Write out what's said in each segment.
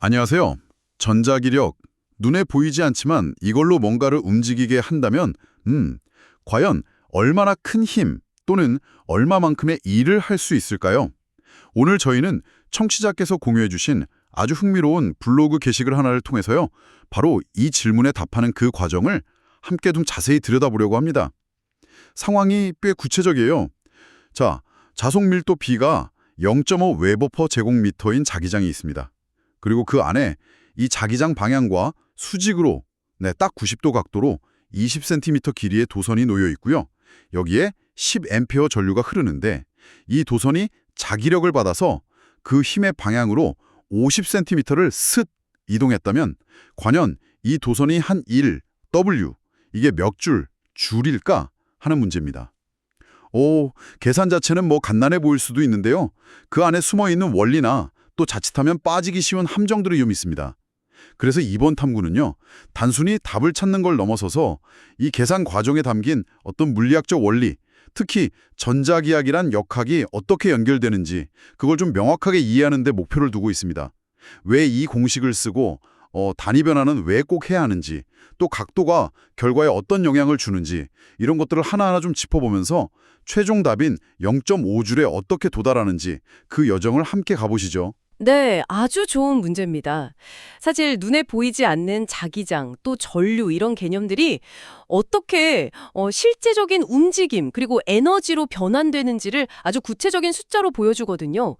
안녕하세요. 전자기력, 눈에 보이지 않지만 이걸로 뭔가를 움직이게 한다면, 과연 얼마나 큰 힘 또는 얼마만큼의 일을 할 수 있을까요? 오늘 저희는 청취자께서 공유해 주신 아주 흥미로운 블로그 게시글 하나를 통해서요. 바로 이 질문에 답하는 그 과정을 함께 좀 자세히 들여다보려고 합니다. 상황이 꽤 구체적이에요. 자, 자속 밀도 B가 0.5 웨버 퍼 제곱미터인 자기장이 있습니다. 그리고 그 안에 이 자기장 방향과 수직으로 딱 90도 각도로 20cm 길이의 도선이 놓여 있고요. 여기에 10A 전류가 흐르는데 이 도선이 자기력을 받아서 그 힘의 방향으로 50cm를 슥 이동했다면 과연 이 도선이 한 1, W, 이게 몇 줄일까 하는 문제입니다. 계산 자체는 뭐 간단해 보일 수도 있는데요. 그 안에 숨어있는 원리나 또 자칫하면 빠지기 쉬운 함정들이 좀 있습니다. 그래서 이번 탐구는요, 단순히 답을 찾는 걸 넘어서서 이 계산 과정에 담긴 어떤 물리학적 원리, 특히 전자기학이란 역학이 어떻게 연결되는지 그걸 좀 명확하게 이해하는 데 목표를 두고 있습니다. 왜 이 공식을 쓰고 단위 변화는 왜 꼭 해야 하는지, 또 각도가 결과에 어떤 영향을 주는지 이런 것들을 하나하나 좀 짚어보면서 최종 답인 0.5줄에 어떻게 도달하는지 그 여정을 함께 가보시죠. 네, 아주 좋은 문제입니다. 사실 눈에 보이지 않는 자기장, 또 전류 이런 개념들이 어떻게 실제적인 움직임 그리고 에너지로 변환되는지를 아주 구체적인 숫자로 보여주거든요.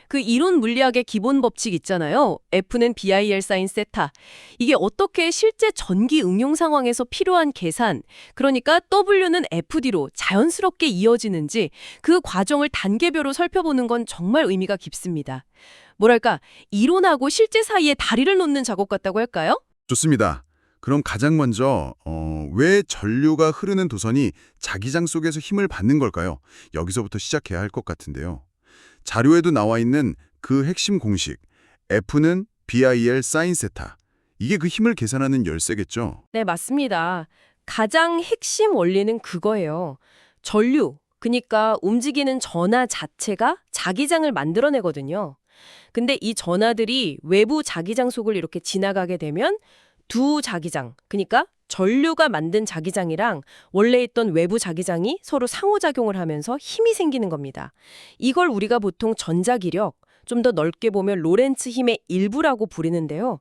그 이론 물리학의 기본 법칙 있잖아요. F는 BIL 사인 세타. 이게 어떻게 실제 전기 응용 상황에서 필요한 계산, 그러니까 W는 FD로 자연스럽게 이어지는지 그 과정을 단계별로 살펴보는 건 정말 의미가 깊습니다. 뭐랄까, 이론하고 실제 사이에 다리를 놓는 작업 같다고 할까요? 좋습니다. 그럼 가장 먼저 왜 전류가 흐르는 도선이 자기장 속에서 힘을 받는 걸까요? 여기서부터 시작해야 할 것 같은데요. 자료에도 나와 있는 그 핵심 공식, F는 BIL 사인 세타. 이게 그 힘을 계산하는 열쇠겠죠? 네, 맞습니다. 가장 핵심 원리는 그거예요. 전류, 그러니까 움직이는 전하 자체가 자기장을 만들어내거든요. 근데 이 전하들이 외부 자기장 속을 이렇게 지나가게 되면 두 자기장, 그러니까 전류가 만든 자기장이랑 원래 있던 외부 자기장이 서로 상호작용을 하면서 힘이 생기는 겁니다. 이걸 우리가 보통 전자기력, 좀 더 넓게 보면 로렌츠 힘의 일부라고 부르는데요.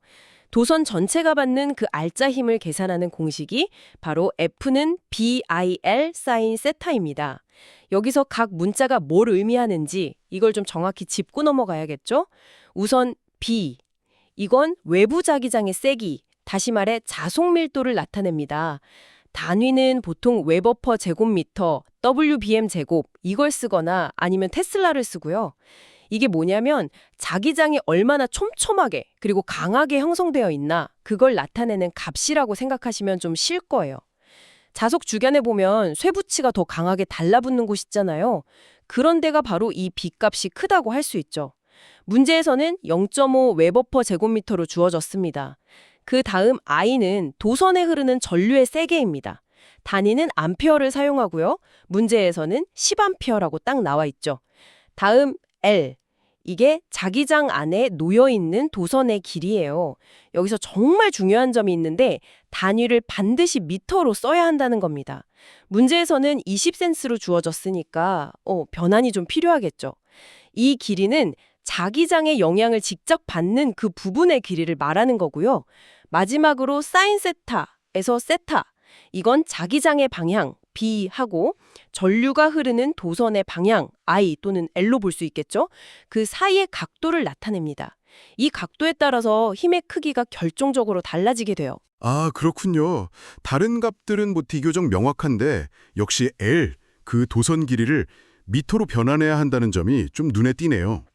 도선 전체가 받는 그 알짜 힘을 계산하는 공식이 바로 F는 BIL 사인 세타입니다. 여기서 각 문자가 뭘 의미하는지 이걸 좀 정확히 짚고 넘어가야겠죠? 우선 B, 이건 외부 자기장의 세기, 다시 말해 자속 밀도를 나타냅니다. 단위는 보통 웨버 퍼 제곱미터, WBM 제곱 이걸 쓰거나 아니면 테슬라를 쓰고요. 이게 뭐냐면 자기장이 얼마나 촘촘하게 그리고 강하게 형성되어 있나 그걸 나타내는 값이라고 생각하시면 좀 쉴 거예요. 자석 주변에 보면 쇠붙이가 더 강하게 달라붙는 곳 있잖아요. 그런 데가 바로 이 B값이 크다고 할 수 있죠. 문제에서는 0.5 웨버 퍼 제곱미터로 주어졌습니다. 그 다음 I는 도선에 흐르는 전류의 세계입니다. 단위는 암페어를 사용하고요. 문제에서는 10암페어라고 딱 나와 있죠. 다음 L, 이게 자기장 안에 놓여있는 도선의 길이에요. 여기서 정말 중요한 점이 있는데 단위를 반드시 미터로 써야 한다는 겁니다. 문제에서는 20센스로 주어졌으니까 변환이 좀 필요하겠죠. 이 길이는 자기장의 영향을 직접 받는 그 부분의 길이를 말하는 거고요. 마지막으로 사인 세타에서 세타, 이건 자기장의 방향, B하고 전류가 흐르는 도선의 방향, I 또는 L로 볼 수 있겠죠? 그 사이의 각도를 나타냅니다. 이 각도에 따라서 힘의 크기가 결정적으로 달라지게 돼요. 아, 그렇군요. 다른 값들은 뭐 비교적 명확한데 역시 L, 그 도선 길이를 미터로 변환해야 한다는 점이 좀 눈에 띄네요.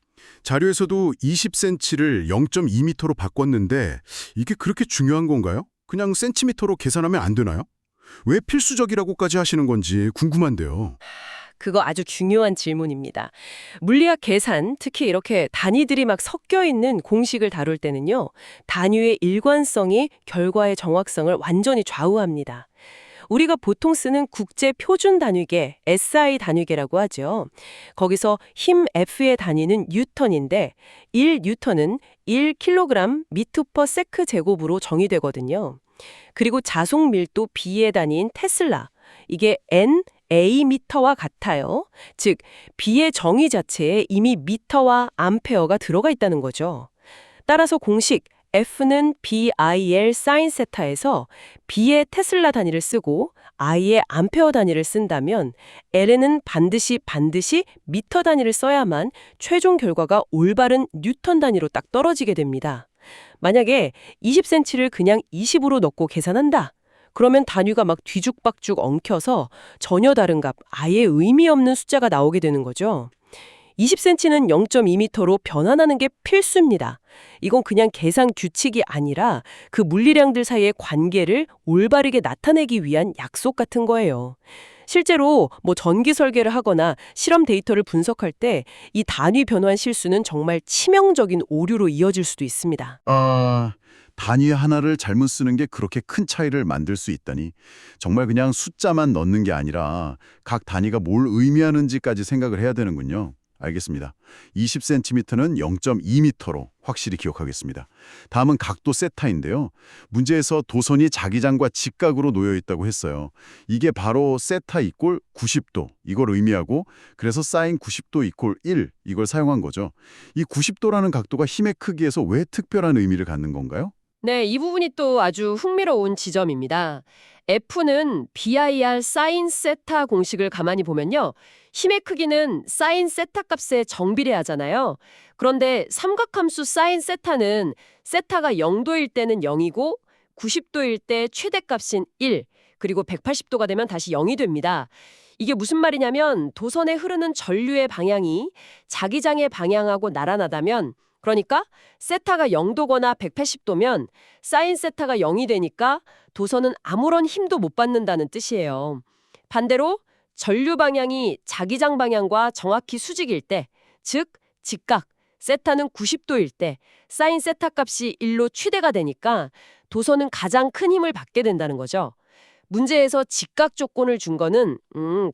자료에서도 20cm를 0.2m로 바꿨는데 이게 그렇게 중요한 건가요? 그냥 센티미터로 계산하면 안 되나요? 왜 필수적이라고까지 하시는 건지 궁금한데요. 그거 아주 중요한 질문입니다. 물리학 계산, 특히 이렇게 단위들이 막 섞여 있는 공식을 다룰 때는요. 단위의 일관성이 결과의 정확성을 완전히 좌우합니다. 우리가 보통 쓰는 국제 표준 단위계, SI 단위계라고 하죠. 거기서 힘 F의 단위는 뉴턴인데 1뉴턴은 1kg 미터/세크 제곱으로 정의되거든요. 그리고 자속 밀도 B의 단위인 테슬라, 이게 NA 미터와 같아요. 즉, B의 정의 자체에 이미 미터와 암페어가 들어가 있다는 거죠. 따라서 공식 F는 BIL 사인 세타에서 B의 테슬라 단위를 쓰고 I의 암페어 단위를 쓴다면 L는 반드시 미터 단위를 써야만 최종 결과가 올바른 뉴턴 단위로 딱 떨어지게 됩니다. 만약에 20cm를 그냥 20으로 넣고 계산한다. 그러면 단위가 막 뒤죽박죽 엉켜서 전혀 다른 값, 아예 의미 없는 숫자가 나오게 되는 거죠. 20cm는 0.2m로 변환하는 게 필수입니다. 이건 그냥 계산 규칙이 아니라 그 물리량들 사이의 관계를 올바르게 나타내기 위한 약속 같은 거예요. 실제로 전기 설계를 하거나 실험 데이터를 분석할 때 이 단위 변환 실수는 정말 치명적인 오류로 이어질 수도 있습니다. 단위 하나를 잘못 쓰는 게 그렇게 큰 차이를 만들 수 있다니. 정말 그냥 숫자만 넣는 게 아니라 각 단위가 뭘 의미하는지까지 생각을 해야 되는군요. 알겠습니다. 20cm는 0.2m로 확실히 기억하겠습니다. 다음은 각도 세타인데요. 문제에서 도선이 자기장과 직각으로 놓여 있다고 했어요. 이게 바로 세타 이꼴 90도 이걸 의미하고, 그래서 사인 90도 이꼴 1 이걸 사용한 거죠. 이 90도라는 각도가 힘의 크기에서 왜 특별한 의미를 갖는 건가요? 네, 이 부분이 또 아주 흥미로운 지점입니다. F는 BIR 사인 세타 공식을 가만히 보면요. 힘의 크기는 사인 세타 값에 정비례하잖아요. 그런데 삼각함수 사인 세타는 세타가 0도일 때는 0이고 90도일 때 최대값인 1, 그리고 180도가 되면 다시 0이 됩니다. 이게 무슨 말이냐면 도선에 흐르는 전류의 방향이 자기장의 방향하고 나란하다면, 그러니까 세타가 0도거나 180도면 사인 세타가 0이 되니까 도선은 아무런 힘도 못 받는다는 뜻이에요. 반대로 전류 방향이 자기장 방향과 정확히 수직일 때, 즉 직각, 세타는 90도일 때 사인 세타 값이 1로 취대가 되니까 도선은 가장 큰 힘을 받게 된다는 거죠. 문제에서 직각 조건을 준 거는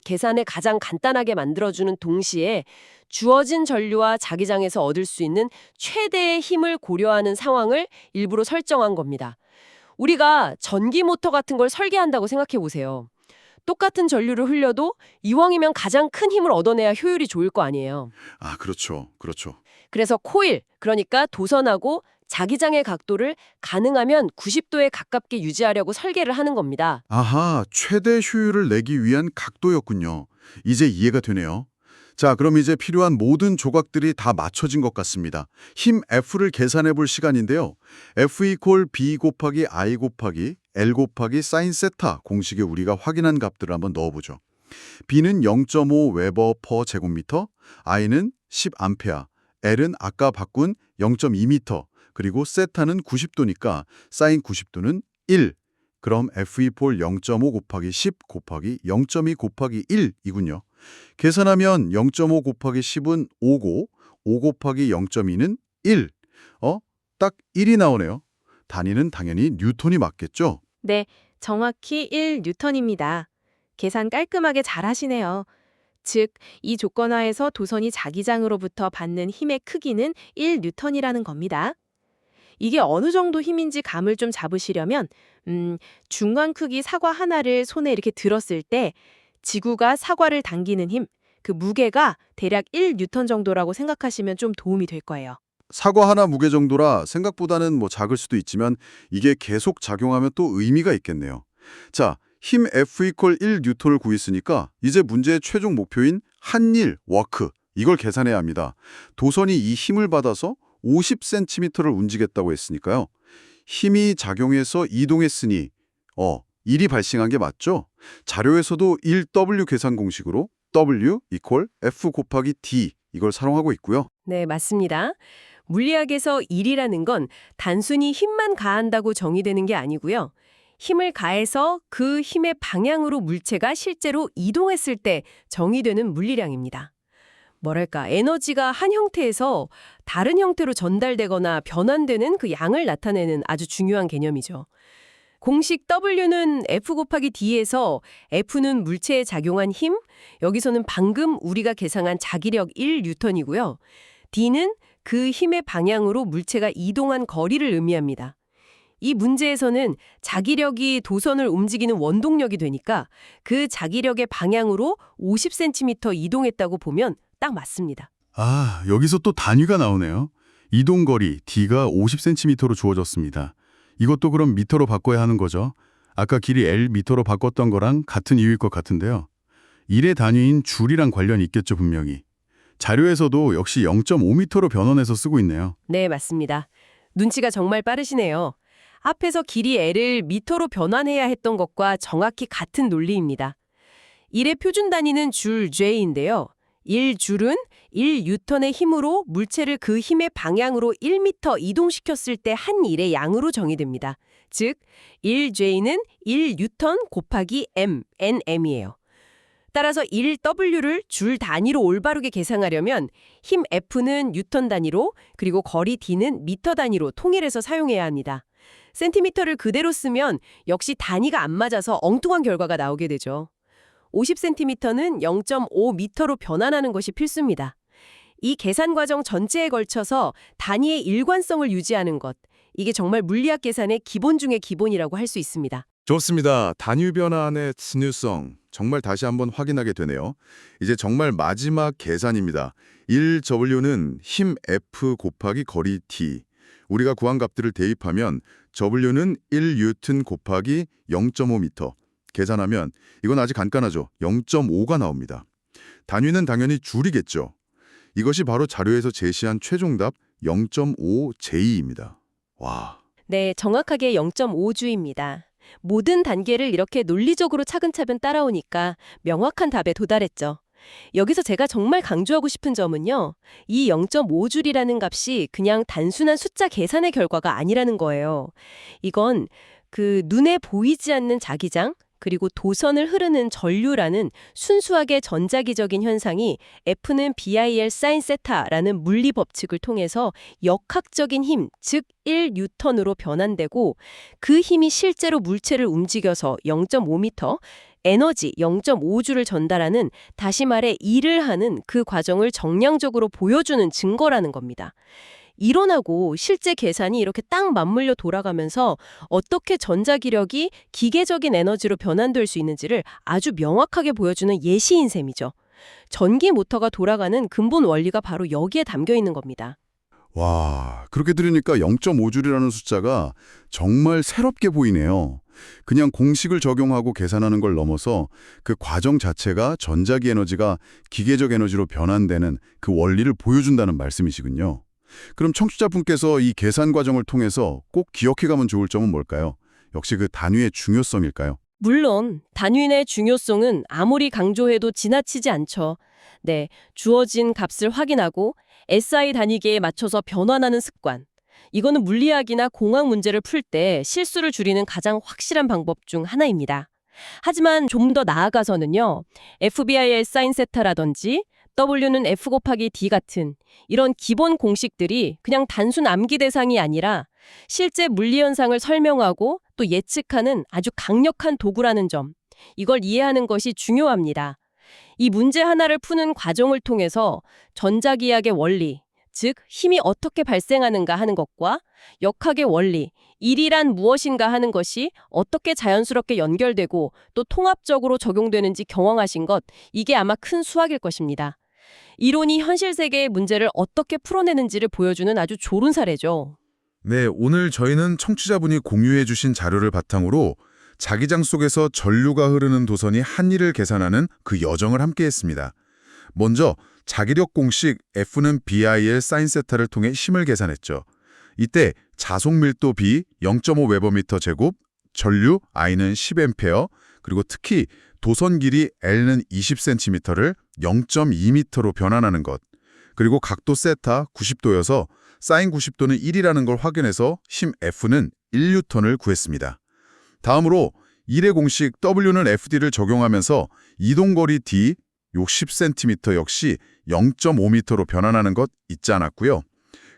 계산을 가장 간단하게 만들어주는 동시에 주어진 전류와 자기장에서 얻을 수 있는 최대의 힘을 고려하는 상황을 일부러 설정한 겁니다. 우리가 전기 모터 같은 걸 설계한다고 생각해 보세요. 똑같은 전류를 흘려도 이왕이면 가장 큰 힘을 얻어내야 효율이 좋을 거 아니에요. 그렇죠. 그래서 코일, 그러니까 도선하고 자기장의 각도를 가능하면 90도에 가깝게 유지하려고 설계를 하는 겁니다. 아하, 최대 효율을 내기 위한 각도였군요. 이제 이해가 되네요. 자, 그럼 이제 필요한 모든 조각들이 다 맞춰진 것 같습니다. 힘 F를 계산해 볼 시간인데요. F 이퀄 B 곱하기 I 곱하기 L 곱하기 사인 세타 공식에 우리가 확인한 값들을 한번 넣어보죠. B는 0.5 웨버 퍼 제곱미터, I는 10 암페어, L은 아까 바꾼 0.2미터, 그리고 세타는 90도니까 사인 90도는 1. 그럼 F 이퀄 0.5 곱하기 10 곱하기 0.2 곱하기 1이군요. 계산하면 0.5 곱하기 10은 5고 5 곱하기 0.2는 1. 딱 1이 나오네요. 단위는 당연히 뉴턴이 맞겠죠? 네, 정확히 1뉴턴입니다. 계산 깔끔하게 잘 하시네요. 즉, 이 조건하에서 도선이 자기장으로부터 받는 힘의 크기는 1뉴턴이라는 겁니다. 이게 어느 정도 힘인지 감을 좀 잡으시려면 중간 크기 사과 하나를 손에 이렇게 들었을 때 지구가 사과를 당기는 힘, 그 무게가 대략 1뉴턴 정도라고 생각하시면 좀 도움이 될 거예요. 사과 하나 무게 정도라 생각보다는 작을 수도 있지만 이게 계속 작용하면 또 의미가 있겠네요. 자, 힘 F 이퀄 1뉴턴을 구했으니까 이제 문제의 최종 목표인 한일, 워크, 이걸 계산해야 합니다. 도선이 이 힘을 받아서 50cm를 움직였다고 했으니까요. 힘이 작용해서 이동했으니 일이 발생한 게 맞죠? 자료에서도 1W 계산 공식으로 W 이퀄 F 곱하기 D 이걸 사용하고 있고요. 네, 맞습니다. 물리학에서 일이라는 건 단순히 힘만 가한다고 정의되는 게 아니고요. 힘을 가해서 그 힘의 방향으로 물체가 실제로 이동했을 때 정의되는 물리량입니다. 뭐랄까, 에너지가 한 형태에서 다른 형태로 전달되거나 변환되는 그 양을 나타내는 아주 중요한 개념이죠. 공식 W는 F 곱하기 D에서 F는 물체에 작용한 힘, 여기서는 방금 우리가 계산한 자기력 1N이고요. D는 그 힘의 방향으로 물체가 이동한 거리를 의미합니다. 이 문제에서는 자기력이 도선을 움직이는 원동력이 되니까 그 자기력의 방향으로 50cm 이동했다고 보면 딱 맞습니다. 아, 여기서 또 단위가 나오네요. 이동거리 D가 50cm로 주어졌습니다. 이것도 그럼 미터로 바꿔야 하는 거죠. 아까 길이 L 미터로 바꿨던 거랑 같은 이유일 것 같은데요. 1의 단위인 줄이랑 관련이 있겠죠, 분명히. 자료에서도 역시 0.5m로 변환해서 쓰고 있네요. 네, 맞습니다. 눈치가 정말 빠르시네요. 앞에서 길이 L을 미터로 변환해야 했던 것과 정확히 같은 논리입니다. 1의 표준 단위는 줄 J인데요. 1줄은 1N의 힘으로 물체를 그 힘의 방향으로 1m 이동시켰을 때 한 일의 양으로 정의됩니다. 즉, 1J는 1N 곱하기 m, nm이에요. 따라서 1W를 줄 단위로 올바르게 계산하려면 힘 F는 뉴턴 단위로 그리고 거리 D는 미터 단위로 통일해서 사용해야 합니다. 센티미터를 그대로 쓰면 역시 단위가 안 맞아서 엉뚱한 결과가 나오게 되죠. 50cm는 0.5m로 변환하는 것이 필수입니다. 이 계산 과정 전체에 걸쳐서 단위의 일관성을 유지하는 것, 이게 정말 물리학 계산의 기본 중의 기본이라고 할 수 있습니다. 좋습니다. 단위 변환의 진유성 정말 다시 한번 확인하게 되네요. 이제 정말 마지막 계산입니다. 1W는 힘 F 곱하기 거리 T. 우리가 구한 값들을 대입하면 W는 1N 곱하기 0.5m. 계산하면 이건 아주 간단하죠. 0.5가 나옵니다. 단위는 당연히 줄이겠죠. 이것이 바로 자료에서 제시한 최종답 0.5J입니다. 와. 네, 정확하게 0.5주입니다. 모든 단계를 이렇게 논리적으로 차근차근 따라오니까 명확한 답에 도달했죠. 여기서 제가 정말 강조하고 싶은 점은요. 이 0.5줄이라는 값이 그냥 단순한 숫자 계산의 결과가 아니라는 거예요. 이건 그 눈에 보이지 않는 자기장, 그리고 도선을 흐르는 전류라는 순수하게 전자기적인 현상이 F는 BIL 사인 세타라는 물리 법칙을 통해서 역학적인 힘, 즉 1N으로 변환되고 그 힘이 실제로 물체를 움직여서 0.5m, 에너지 0.5주를 전달하는, 다시 말해 일을 하는 그 과정을 정량적으로 보여주는 증거라는 겁니다. 이론하고 실제 계산이 이렇게 딱 맞물려 돌아가면서 어떻게 전자기력이 기계적인 에너지로 변환될 수 있는지를 아주 명확하게 보여주는 예시인 셈이죠. 전기 모터가 돌아가는 근본 원리가 바로 여기에 담겨 있는 겁니다. 와, 그렇게 들으니까 0.5줄이라는 숫자가 정말 새롭게 보이네요. 그냥 공식을 적용하고 계산하는 걸 넘어서 그 과정 자체가 전자기 에너지가 기계적 에너지로 변환되는 그 원리를 보여준다는 말씀이시군요. 그럼 청취자분께서 이 계산 과정을 통해서 꼭 기억해가면 좋을 점은 뭘까요? 역시 그 단위의 중요성일까요? 물론 단위의 중요성은 아무리 강조해도 지나치지 않죠. 네, 주어진 값을 확인하고 SI 단위계에 맞춰서 변환하는 습관. 이거는 물리학이나 공학 문제를 풀 때 실수를 줄이는 가장 확실한 방법 중 하나입니다. 하지만 좀 더 나아가서는요. FBIL 사인 세타라든지 W는 F 곱하기 D 같은 이런 기본 공식들이 그냥 단순 암기 대상이 아니라 실제 물리 현상을 설명하고 또 예측하는 아주 강력한 도구라는 점, 이걸 이해하는 것이 중요합니다. 이 문제 하나를 푸는 과정을 통해서 전자기학의 원리, 즉 힘이 어떻게 발생하는가 하는 것과 역학의 원리, 일이란 무엇인가 하는 것이 어떻게 자연스럽게 연결되고 또 통합적으로 적용되는지 경험하신 것, 이게 아마 큰 수확일 것입니다. 이론이 현실 세계의 문제를 어떻게 풀어내는지를 보여주는 아주 좋은 사례죠. 네, 오늘 저희는 청취자분이 공유해 주신 자료를 바탕으로 자기장 속에서 전류가 흐르는 도선이 한 일을 계산하는 그 여정을 함께 했습니다. 먼저 자기력 공식 F는 BIL 사인 세타를 통해 힘을 계산했죠. 이때 자속 밀도 B 0.5 웨버미터 제곱, 전류 I는 10A, 그리고 특히 도선 길이 L는 20cm를 0.2m로 변환하는 것, 그리고 각도 세타 90도여서 사인 90도는 1이라는 걸 확인해서 힘 F는 1N을 구했습니다. 다음으로 1의 공식 W는 FD를 적용하면서 이동거리 D 60cm 역시 0.5m로 변환하는 것 잊지 않았고요.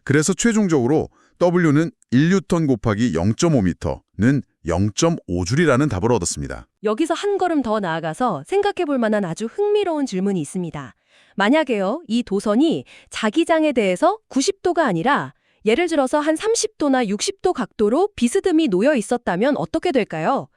그래서 최종적으로 W는 1N 곱하기 0.5m는 0.5줄이라는 답을 얻었습니다. 여기서 한 걸음 더 나아가서 생각해 볼 만한 아주 흥미로운 질문이 있습니다. 만약에요, 이 도선이 자기장에 대해서 90도가 아니라 예를 들어서 한 30도나 60도 각도로 비스듬히 놓여 있었다면 어떻게 될까요?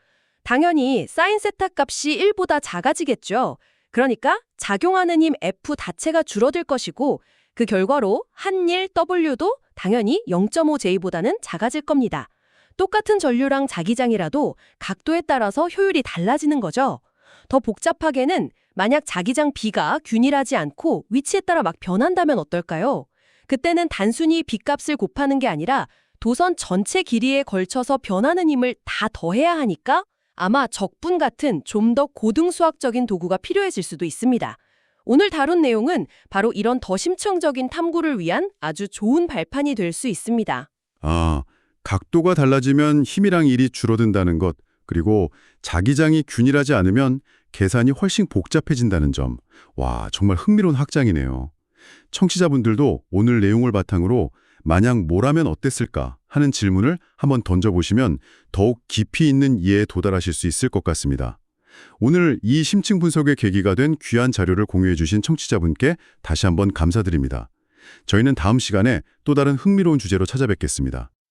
당연히 사인 세타 값이 1보다 작아지겠죠. 그러니까 작용하는 힘 F 자체가 줄어들 것이고 그 결과로 한일 W도 당연히 0.5J보다는 작아질 겁니다. 똑같은 전류랑 자기장이라도 각도에 따라서 효율이 달라지는 거죠. 더 복잡하게는 만약 자기장 B가 균일하지 않고 위치에 따라 막 변한다면 어떨까요? 그때는 단순히 B값을 곱하는 게 아니라 도선 전체 길이에 걸쳐서 변하는 힘을 다 더해야 하니까 아마 적분 같은 좀 더 고등수학적인 도구가 필요해질 수도 있습니다. 오늘 다룬 내용은 바로 이런 더 심층적인 탐구를 위한 아주 좋은 발판이 될 수 있습니다. 아, 각도가 달라지면 힘이랑 일이 줄어든다는 것, 그리고 자기장이 균일하지 않으면 계산이 훨씬 복잡해진다는 점. 와, 정말 흥미로운 확장이네요. 청취자분들도 오늘 내용을 바탕으로 만약 뭐라면 어땠을까 하는 질문을 한번 던져보시면 더욱 깊이 있는 이해에 도달하실 수 있을 것 같습니다. 오늘 이 심층 분석의 계기가 된 귀한 자료를 공유해 주신 청취자분께 다시 한번 감사드립니다. 저희는 다음 시간에 또 다른 흥미로운 주제로 찾아뵙겠습니다.